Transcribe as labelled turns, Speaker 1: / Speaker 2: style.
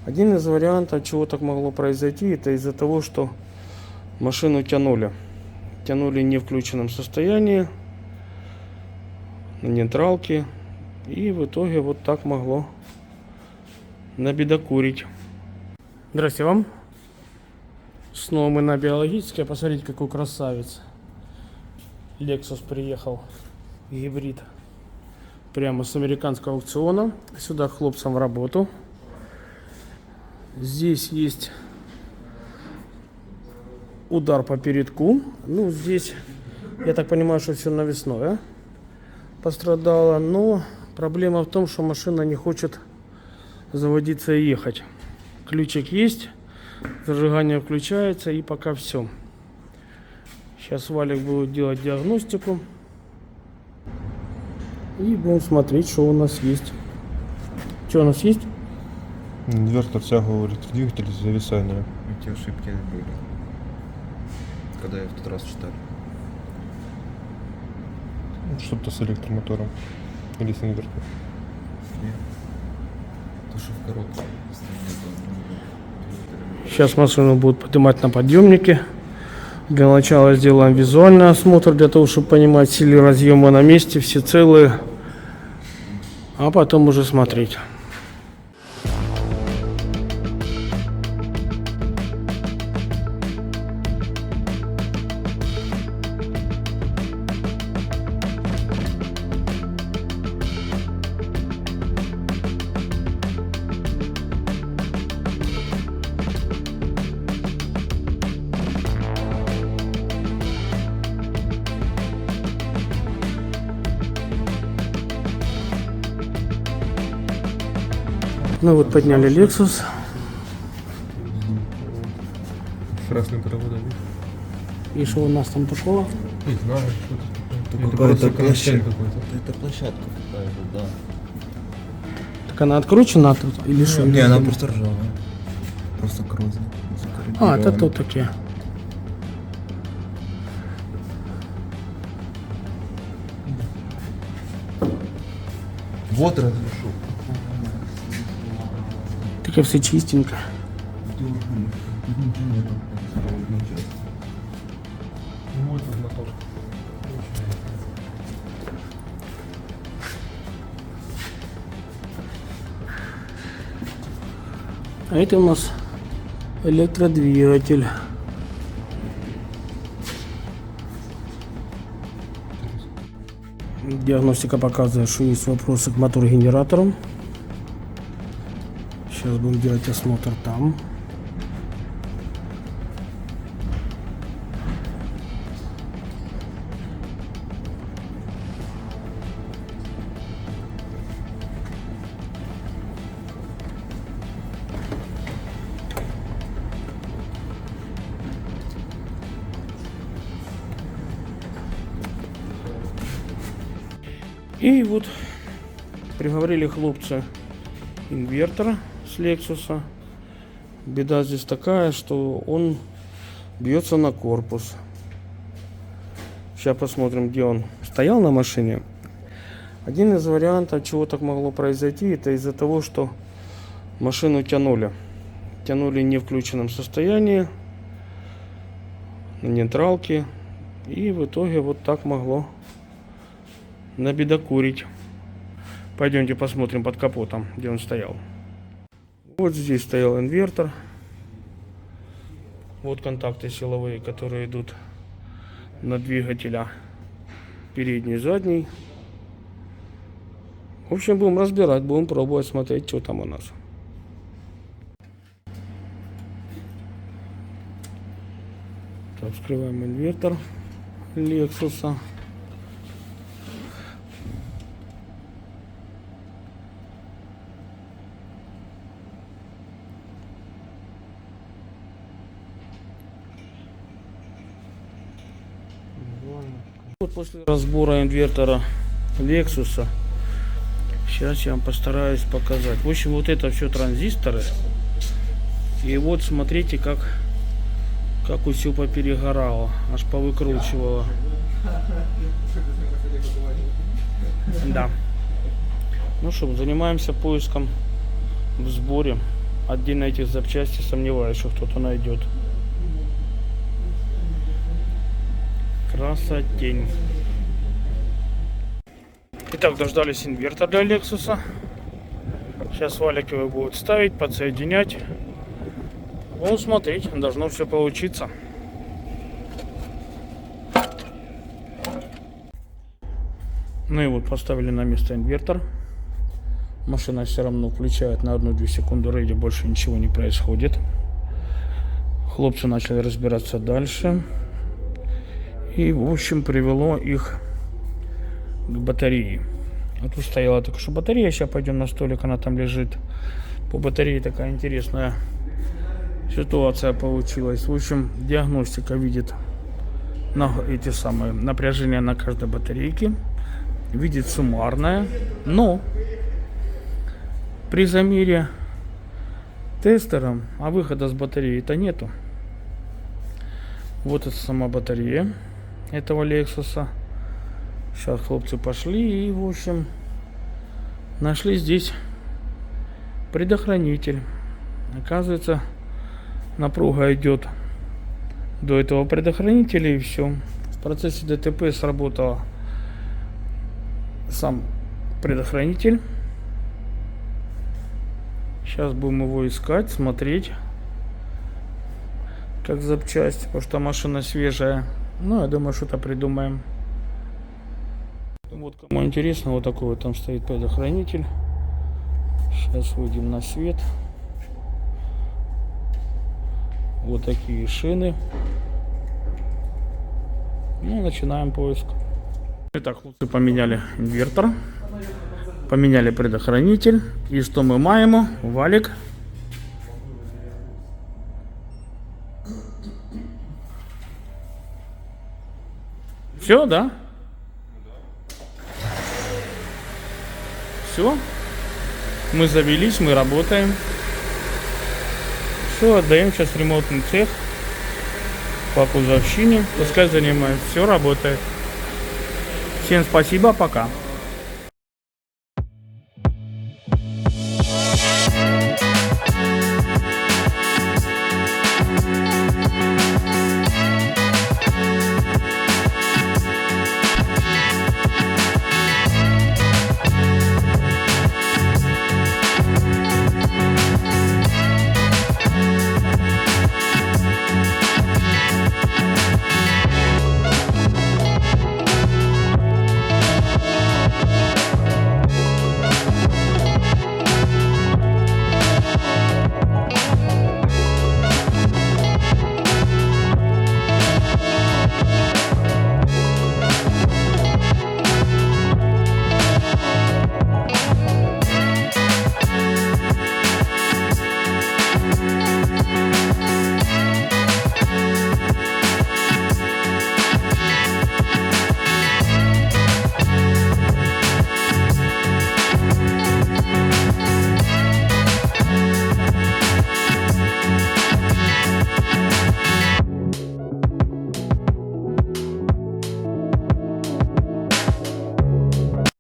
Speaker 1: Один из вариантов, чего так могло произойти, это из-за того, что машину тянули. Тянули не в включенном состоянии, на нейтралке. И в итоге вот так могло набедокурить. Здрасте вам. Снова мы на Биологической. Посмотрите, какой красавец. Lexus приехал. Гибрид. Прямо с американского аукциона. Сюда хлопцам в работу. Здесь есть удар по передку. Ну, здесь, я так понимаю, что все навесное пострадало. Но проблема в том, что машина не хочет заводиться и ехать. Ключик есть. Зажигание включается, и пока все. Сейчас Валик будет делать диагностику. И будем смотреть, что у нас есть. Что у нас есть?
Speaker 2: Инвертор втягивает в двигатель из зависания.
Speaker 3: Эти ошибки были, когда я в тот раз читал.
Speaker 2: Что-то с электромотором. Или с инвертором.
Speaker 3: Нет. То, что в коробке.
Speaker 1: Сейчас машину будут поднимать на подъемнике. Для начала сделаем визуальный осмотр, для того, чтобы понимать, все ли разъемы на месте, все целые. А потом уже смотреть. Ну вот подняли Lexus.
Speaker 2: Красным проводом.
Speaker 1: И что у нас там такого?
Speaker 2: Не знаю, что это.
Speaker 3: Какая-то
Speaker 2: карусель
Speaker 3: площадка.
Speaker 2: какой-то.
Speaker 3: Это площадка какая-то, да.
Speaker 1: Так она откручена тут или что?
Speaker 3: Не, она просто ржавая. Просто коррозия.
Speaker 1: А, это тут такие.
Speaker 3: Вот разрешу.
Speaker 1: Таке все чистенько.
Speaker 2: Вот этот мотор.
Speaker 1: А это у нас электродвигатель. Диагностика показывает, что есть вопросы к мотор-генератору. Сейчас будем делать осмотр там. И вот приговорили хлопцы инвертор с Lexus. Беда здесь такая, что он бьется на корпус. Сейчас посмотрим, где он стоял на машине. Один из вариантов, чего так могло произойти, это из-за того, что машину тянули. Тянули не в включенном состоянии, на нейтралке. И в итоге вот так могло набедокурить. Пойдемте посмотрим под капотом, где он стоял. Вот здесь стоял инвертор. Вот контакты силовые, которые идут на двигателя передний и задний. В общем, будем разбирать, будем пробовать смотреть, что там у нас. Так, вскрываем инвертор Lexus. Вот после разбора инвертора Lexus, сейчас я вам постараюсь показать. В общем, вот это все транзисторы. И вот смотрите, как все поперегорало, аж повыкручивало. Да. Ну что, занимаемся поиском в сборе Отдельно этих запчастей сомневаюсь, что кто-то найдет. Красотень. Итак, дождались инвертор для Lexus. Сейчас Валик его будет ставить, подсоединять. Ну, смотреть, должно все получиться. Ну и вот поставили на место инвертор. Машина все равно включает на 1-2 секунды рейди, больше ничего не происходит. Хлопцы начали разбираться дальше. И в общем привело их к батарее. А тут стояла только что батарея. Сейчас пойдем на столик, она там лежит. По батарее такая интересная ситуация получилась. В общем, диагностика видит эти самые напряжения на каждой батарейке. Видит суммарное. Но при замере тестером, а выхода с батареи-то нету. Вот это сама батарея этого Lexus. Сейчас хлопцы пошли и, в общем, нашли здесь предохранитель. Оказывается, напруга идет до этого предохранителя, и все. В процессе ДТП сработал сам предохранитель. Сейчас будем его искать, смотреть, как запчасть, потому что машина свежая. Ну, я думаю, что-то придумаем. Вот кому интересно, вот такой вот там стоит предохранитель. Сейчас выйдем на свет. Вот такие шины. Ну, начинаем поиск. Итак, хлопцы поменяли инвертор, поменяли предохранитель. И что мы маем? Валик. Все, да? Все. Мы завелись, мы работаем. Все, отдаем сейчас в ремонтный цех по кузовщине. Пускай занимается. Все работает. Всем спасибо, пока.